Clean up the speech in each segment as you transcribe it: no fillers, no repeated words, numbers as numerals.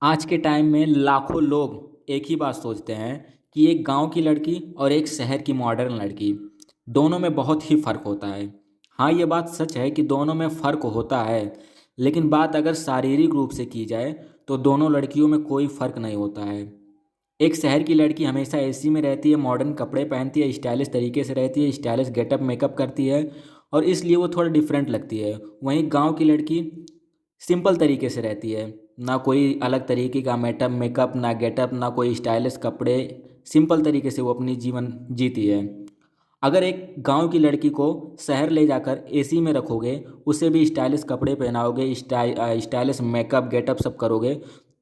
आज के टाइम में लाखों लोग एक ही बात सोचते हैं कि एक गांव की लड़की और एक शहर की मॉडर्न लड़की दोनों में बहुत ही फ़र्क होता है। हाँ, ये बात सच है कि दोनों में फ़र्क होता है। लेकिन बात अगर शारीरिक रूप से की जाए तो दोनों लड़कियों में कोई फ़र्क नहीं होता है। एक शहर की लड़की हमेशा एसी में रहती है, मॉडर्न कपड़े पहनती है, स्टाइलिश तरीके से रहती है, स्टाइलिश गेटअप मेकअप करती है और इसलिए वो थोड़ा डिफरेंट लगती है। वहीं गांव की लड़की सिंपल तरीके से रहती है, ना कोई अलग तरीके का मेटअप मेकअप, ना गेटअप, ना कोई स्टाइलिश कपड़े। सिंपल तरीके से वो अपनी जीवन जीती है। अगर एक गांव की लड़की को शहर ले जाकर एसी में रखोगे, उसे भी स्टाइलिश कपड़े पहनाओगे, स्टाइलिश मेकअप गेटअप सब करोगे,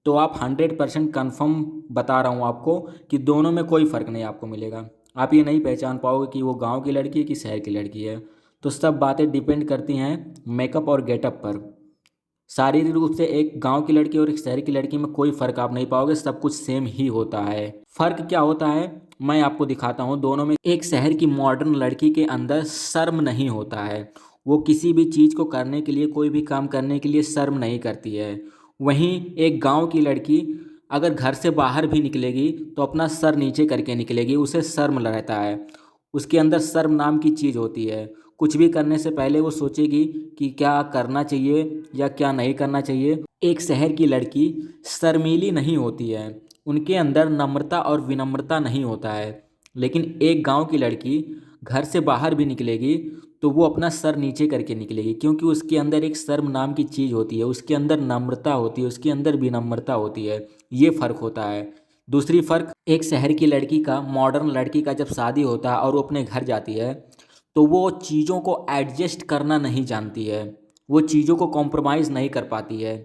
तो आप 100% कन्फर्म बता रहा हूँ आपको कि दोनों में कोई फ़र्क नहीं आपको मिलेगा। आप ये नहीं पहचान पाओगे कि वो गांव की लड़की है कि शहर की लड़की है। तो सब बातें डिपेंड करती हैं मेकअप और गेटअप पर। शारीरिक रूप से एक गांव की लड़की और एक शहर की लड़की में कोई फर्क आप नहीं पाओगे, सब कुछ सेम ही होता है। फर्क क्या होता है मैं आपको दिखाता हूँ दोनों में। एक शहर की मॉडर्न लड़की के अंदर शर्म नहीं होता है। वो किसी भी चीज़ को करने के लिए, कोई भी काम करने के लिए शर्म नहीं करती है। वहीं एक गांव की लड़की अगर घर से बाहर भी निकलेगी तो अपना सर नीचे करके निकलेगी, उसे शर्म रहता है। उसके अंदर शर्म नाम की चीज़ होती है। कुछ भी करने से पहले वो सोचेगी कि क्या करना चाहिए या क्या नहीं करना चाहिए। एक शहर की लड़की शर्मीली नहीं होती है, उनके अंदर नम्रता और विनम्रता नहीं होता है। लेकिन एक गांव की लड़की घर से बाहर भी निकलेगी तो वो अपना सर नीचे करके निकलेगी, क्योंकि उसके अंदर एक शर्म नाम की चीज़ होती है, उसके अंदर नम्रता होती है, उसके अंदर विनम्रता होती है। ये फ़र्क होता है। दूसरी फ़र्क, एक शहर की लड़की का, मॉडर्न लड़की का जब शादी होता है और वो अपने घर जाती है तो वो चीज़ों को एडजस्ट करना नहीं जानती है। वो चीज़ों को कॉम्प्रोमाइज़ नहीं कर पाती है।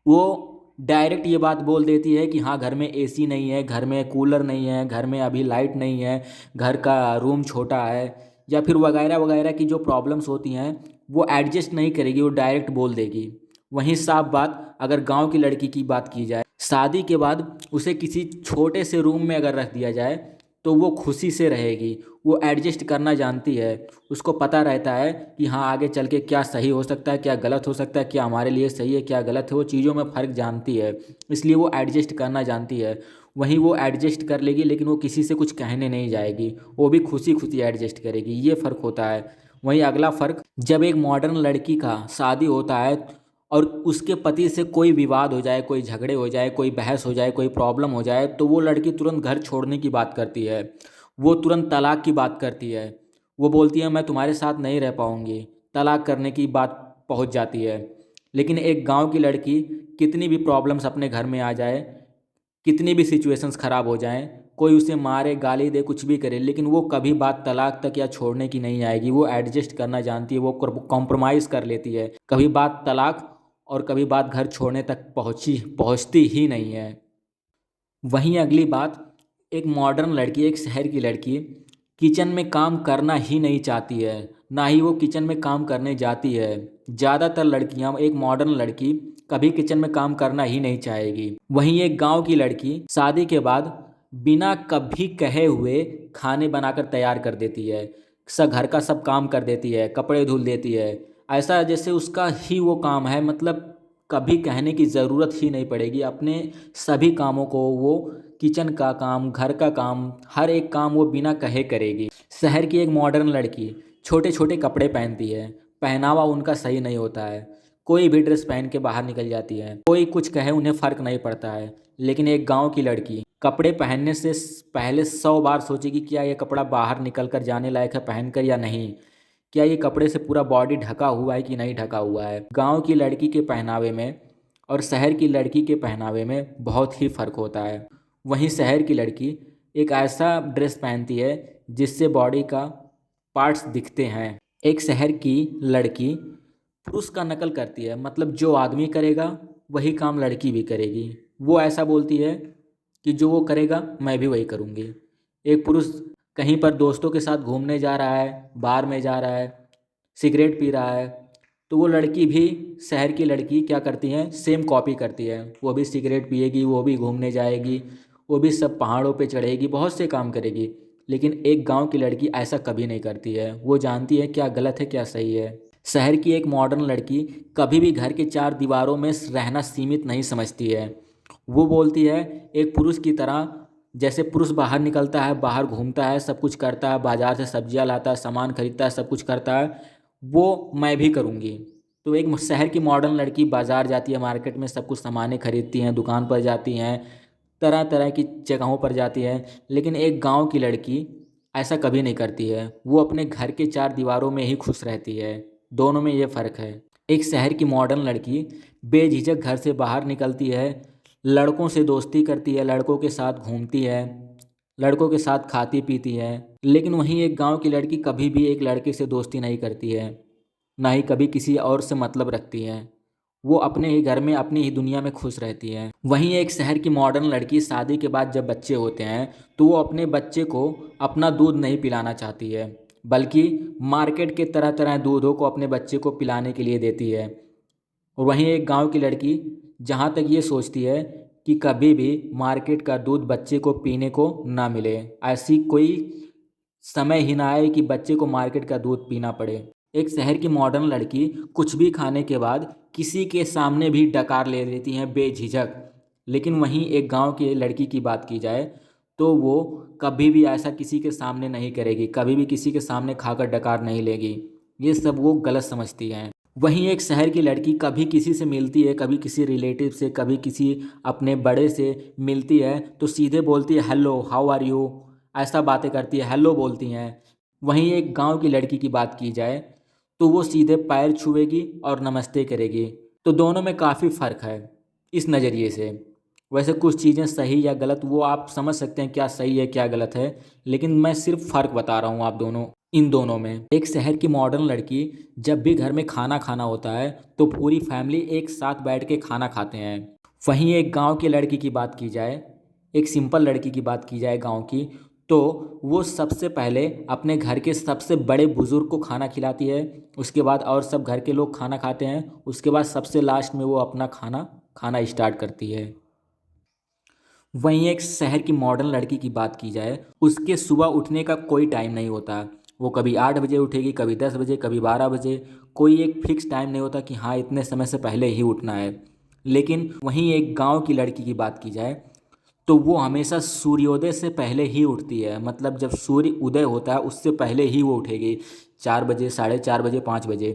वो डायरेक्ट ये बात बोल देती है कि हाँ, घर में एसी नहीं है, घर में कूलर नहीं है, घर में अभी लाइट नहीं है, घर का रूम छोटा है, या फिर वगैरह वगैरह की जो प्रॉब्लम्स होती हैं वो एडजस्ट नहीं करेगी, वो डायरेक्ट बोल देगी। वहीं साफ बात अगर गांव की लड़की की बात की जाए, शादी के बाद उसे किसी छोटे से रूम में अगर रख दिया जाए तो वो खुशी से रहेगी। वो एडजस्ट करना जानती है। उसको पता रहता है कि हाँ, आगे चल के क्या सही हो सकता है, क्या गलत हो सकता है, क्या हमारे लिए सही है, क्या गलत है। वो चीज़ों में फ़र्क जानती है, इसलिए वो एडजस्ट करना जानती है। वहीं वो एडजस्ट कर लेगी, लेकिन वो किसी से कुछ कहने नहीं जाएगी, वो भी खुशी खुशी एडजस्ट करेगी। ये फ़र्क होता है। वहीं अगला फ़र्क, जब एक मॉडर्न लड़की का शादी होता है और उसके पति से कोई विवाद हो जाए, कोई झगड़े हो जाए, कोई बहस हो जाए, कोई प्रॉब्लम हो जाए, तो वो लड़की तुरंत घर छोड़ने की बात करती है। वो तुरंत तलाक की बात करती है। वो बोलती है मैं तुम्हारे साथ नहीं रह पाऊंगी, तलाक करने की बात पहुंच जाती है। लेकिन एक गांव की लड़की कितनी भी प्रॉब्लम्स अपने घर में आ जाए, कितनी भी सिचुएशंस ख़राब हो जाएं, कोई उसे मारे गाली दे कुछ भी करे, लेकिन वो कभी बात तलाक तक या छोड़ने की नहीं आएगी। वो एडजस्ट करना जानती है, वो कॉम्प्रोमाइज़ कर लेती है। कभी बात तलाक और कभी बात घर छोड़ने तक पहुंचती ही नहीं है। वहीं अगली बात, एक मॉडर्न लड़की, एक शहर की लड़की किचन में काम करना ही नहीं चाहती है, ना ही वो किचन में काम करने जाती है। ज़्यादातर लड़कियां, एक मॉडर्न लड़की कभी किचन में काम करना ही नहीं चाहेगी। वहीं एक गांव की लड़की शादी के बाद बिना कभी कहे हुए खाने बनाकर तैयार कर देती है, सब घर का सब काम कर देती है, कपड़े धुल देती है, ऐसा जैसे उसका ही वो काम है। मतलब कभी कहने की ज़रूरत ही नहीं पड़ेगी। अपने सभी कामों को वो, किचन का काम, घर का काम, हर एक काम वो बिना कहे करेगी। शहर की एक मॉडर्न लड़की छोटे छोटे कपड़े पहनती है, पहनावा उनका सही नहीं होता है, कोई भी ड्रेस पहन के बाहर निकल जाती है, कोई कुछ कहे उन्हें फ़र्क नहीं पड़ता है। लेकिन एक गांव की लड़की कपड़े पहनने से पहले 100 बार सोचेगी क्या ये कपड़ा बाहर निकल कर जाने लायक है पहनकर या नहीं, क्या ये कपड़े से पूरा बॉडी ढका हुआ है कि नहीं ढका हुआ है। गांव की लड़की के पहनावे में और शहर की लड़की के पहनावे में बहुत ही फ़र्क होता है। वहीं शहर की लड़की एक ऐसा ड्रेस पहनती है जिससे बॉडी का पार्ट्स दिखते हैं। एक शहर की लड़की पुरुष का नकल करती है, मतलब जो आदमी करेगा वही काम लड़की भी करेगी। वो ऐसा बोलती है कि जो वो करेगा मैं भी वही करूँगी। एक पुरुष कहीं पर दोस्तों के साथ घूमने जा रहा है, बार में जा रहा है, सिगरेट पी रहा है, तो वो लड़की भी, शहर की लड़की क्या करती है, सेम कॉपी करती है। वो भी सिगरेट पिएगी, वो भी घूमने जाएगी, वो भी सब पहाड़ों पे चढ़ेगी, बहुत से काम करेगी। लेकिन एक गांव की लड़की ऐसा कभी नहीं करती है। वो जानती है क्या गलत है क्या सही है। शहर की एक मॉडर्न लड़की कभी भी घर के चार दीवारों में रहना सीमित नहीं समझती है। वो बोलती है एक पुरुष की तरह, जैसे पुरुष बाहर निकलता है, बाहर घूमता है, सब कुछ करता है, बाजार से सब्जियां लाता है, सामान खरीदता है, सब कुछ करता है, वो मैं भी करूँगी। तो एक शहर की मॉडर्न लड़की बाजार जाती है, मार्केट में सब कुछ सामानें खरीदती हैं, दुकान पर जाती हैं, तरह तरह की जगहों पर जाती है। लेकिन एक गांव की लड़की ऐसा कभी नहीं करती है, वो अपने घर के चार दीवारों में ही खुश रहती है। दोनों में ये फ़र्क है। एक शहर की मॉडर्न लड़की बेझिझक घर से बाहर निकलती है, लड़कों से दोस्ती करती है, लड़कों के साथ घूमती है, लड़कों के साथ खाती पीती है। लेकिन वहीं एक गांव की लड़की कभी भी एक लड़के से दोस्ती नहीं करती है, ना ही कभी किसी और से मतलब रखती है। वो अपने ही घर में, अपनी ही दुनिया में खुश रहती है। वहीं एक शहर की मॉडर्न लड़की शादी के बाद जब बच्चे होते हैं तो वो अपने बच्चे को अपना दूध नहीं पिलाना चाहती है, बल्कि मार्केट के तरह तरह दूधों को अपने बच्चे को पिलाने के लिए देती है। और वहीं एक गांव की लड़की जहां तक ये सोचती है कि कभी भी मार्केट का दूध बच्चे को पीने को ना मिले, ऐसी कोई समय ही ना आए कि बच्चे को मार्केट का दूध पीना पड़े। एक शहर की मॉडर्न लड़की कुछ भी खाने के बाद किसी के सामने भी डकार ले लेती हैं बेझिझक। लेकिन वहीं एक गांव की लड़की की बात की जाए तो वो कभी भी ऐसा किसी के सामने नहीं करेगी, कभी भी किसी के सामने खाकर डकार नहीं लेगी। ये सब वो गलत समझती हैं। वहीं एक शहर की लड़की कभी किसी से मिलती है, कभी किसी रिलेटिव से, कभी किसी अपने बड़े से मिलती है तो सीधे बोलती है हेलो हाउ आर यू, ऐसा बातें करती है, हेलो बोलती हैं। वहीं एक गांव की लड़की की बात की जाए तो वो सीधे पैर छुएगी और नमस्ते करेगी। तो दोनों में काफ़ी फ़र्क है इस नज़रिए से। वैसे कुछ चीज़ें सही या गलत वो आप समझ सकते हैं क्या सही है क्या गलत है, लेकिन मैं सिर्फ फ़र्क बता रहा हूँ आप दोनों, इन दोनों में। एक शहर की मॉडर्न लड़की जब भी घर में खाना खाना होता है तो पूरी फैमिली एक साथ बैठ के खाना खाते हैं। वहीं एक गांव की लड़की की बात की जाए, एक सिंपल लड़की की बात की जाए गांव की, तो वो सबसे पहले अपने घर के सबसे बड़े बुजुर्ग को खाना खिलाती है, उसके बाद और सब घर के लोग खाना खाते हैं, उसके बाद सबसे लास्ट में वो अपना खाना खाना स्टार्ट करती है। वहीं एक शहर की मॉडर्न लड़की की बात की जाए, उसके सुबह उठने का कोई टाइम नहीं होता। वो कभी 8 बजे उठेगी, कभी 10 बजे, कभी 12 बजे। कोई एक फिक्स टाइम नहीं होता कि हाँ इतने समय से पहले ही उठना है। लेकिन वहीं एक गांव की लड़की की बात की जाए तो वो हमेशा सूर्योदय से पहले ही उठती है, मतलब जब सूर्य उदय होता है उससे पहले ही वो उठेगी, 4 बजे, 4:30 बजे, 5 बजे।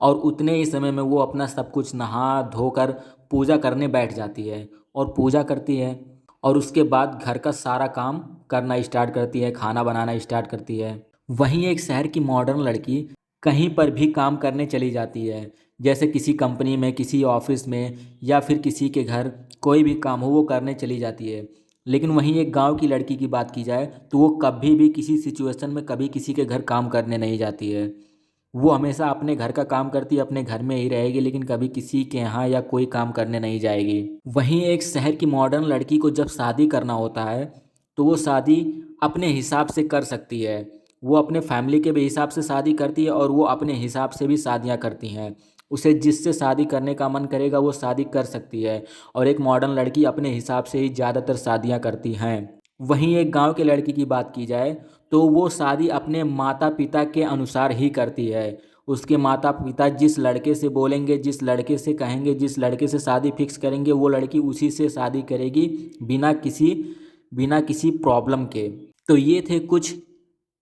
और उतने ही समय में वो अपना सब कुछ नहा धोकर पूजा करने बैठ जाती है और पूजा करती है। और उसके बाद घर का सारा काम करना स्टार्ट करती है, खाना बनाना स्टार्ट करती है। वहीं एक शहर की मॉडर्न लड़की कहीं पर भी काम करने चली जाती है, जैसे किसी कंपनी में, किसी ऑफिस में, या फिर किसी के घर कोई भी काम हो वो करने चली जाती है। लेकिन वहीं एक गांव की लड़की की बात की जाए तो वो कभी भी किसी सिचुएशन में कभी किसी के घर काम करने नहीं जाती है। वो हमेशा अपने घर का काम करती है, अपने घर में ही रहेगी, लेकिन कभी किसी के यहाँ या कोई काम करने नहीं जाएगी। वहीं एक शहर की मॉडर्न लड़की को जब शादी करना होता है तो वो शादी अपने हिसाब से कर सकती है। वो अपने फैमिली के भी हिसाब से शादी करती है और वो अपने हिसाब से भी शादियाँ करती हैं। उसे जिससे शादी करने का मन करेगा वो शादी कर सकती है। और एक मॉडर्न लड़की अपने हिसाब से ही ज़्यादातर शादियाँ करती हैं। वहीं एक गांव के लड़की की बात की जाए तो वो शादी अपने माता पिता के अनुसार ही करती है। उसके माता पिता जिस लड़के से बोलेंगे, जिस लड़के से कहेंगे, जिस लड़के से शादी फिक्स करेंगे वो लड़की उसी से शादी करेगी, बिना किसी प्रॉब्लम के। तो ये थे कुछ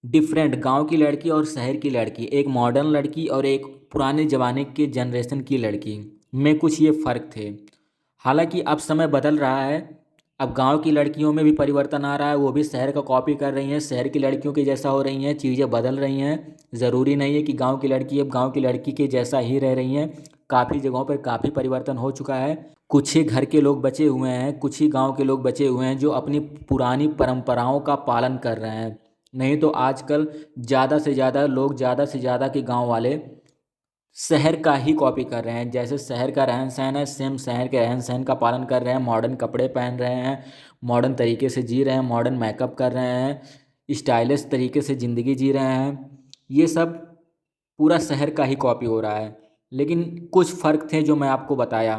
डिफरेंट गांव की लड़की और शहर की लड़की, एक मॉडर्न लड़की और एक पुराने ज़माने के जनरेशन की लड़की में कुछ ये फ़र्क थे। हालांकि अब समय बदल रहा है, अब गांव की लड़कियों में भी परिवर्तन आ रहा है, वो भी शहर का कॉपी कर रही हैं, शहर की लड़कियों के जैसा हो रही हैं, चीज़ें बदल रही हैं। ज़रूरी नहीं है कि गांव की लड़की अब गांव की लड़की के जैसा ही रह रही हैं। काफ़ी जगहों पर काफ़ी परिवर्तन हो चुका है। कुछ ही घर के लोग बचे हुए हैं, कुछ ही गांव के लोग बचे हुए हैं जो अपनी पुरानी परंपराओं का पालन कर रहे हैं। नहीं तो आजकल ज़्यादा से ज़्यादा लोग, ज़्यादा से ज़्यादा के गांव वाले शहर का ही कॉपी कर रहे हैं। जैसे शहर का रहन सहन है, सेम शहर के रहन सहन का पालन कर रहे हैं, मॉडर्न कपड़े पहन रहे हैं, मॉडर्न तरीके से जी रहे हैं, मॉडर्न मेकअप कर रहे हैं, स्टाइलिश तरीके से ज़िंदगी जी रहे हैं। ये सब पूरा शहर का ही कॉपी हो रहा है। लेकिन कुछ फ़र्क थे जो मैं आपको बताया।